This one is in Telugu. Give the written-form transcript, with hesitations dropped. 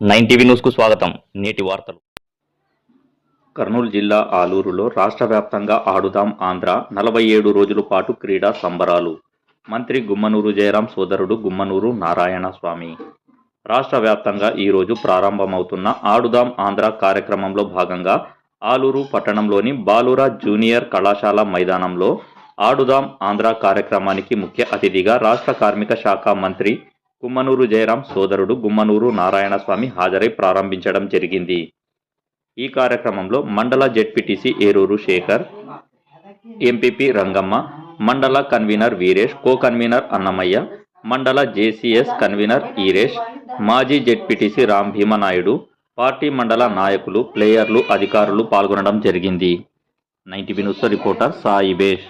9 టీవీ న్యూస్కు స్వాగతం. నేటి వార్తలు. కర్నూలు జిల్లా ఆలూరులో రాష్ట్ర వ్యాప్తంగా ఆడుదాం ఆంధ్ర 47 రోజుల పాటు క్రీడా సంబరాలు. మంత్రి గుమ్మనూరు జయరాం సోదరుడు గుమ్మనూరు నారాయణ స్వామి. రాష్ట్ర వ్యాప్తంగా ఈరోజు ప్రారంభమవుతున్న ఆడుదాం ఆంధ్ర కార్యక్రమంలో భాగంగా ఆలూరు పట్టణంలోని బాలుర జూనియర్ కళాశాల మైదానంలో ఆడుదాం ఆంధ్ర కార్యక్రమానికి ముఖ్య అతిథిగా రాష్ట్ర కార్మిక శాఖ మంత్రి గుమ్మనూరు జయరాం సోదరుడు గుమ్మనూరు నారాయణ స్వామి హాజరై ప్రారంభించడం జరిగింది. ఈ కార్యక్రమంలో మండల జెడ్పీటీసీ ఏరూరు శేఖర్, ఎంపీపీ రంగమ్మ, మండల convener Veeresh, co convener Annamayya, మండల జేసీఎస్ కన్వీనర్ ఈరేష్, మాజీ జెడ్పీటీసీ రామ్ భీమనాయుడు, పార్టీ మండల నాయకులు, ప్లేయర్లు, అధికారులు పాల్గొనడం జరిగింది. 9 టీవీ న్యూస్ రిపోర్టర్ సాయిబేష్.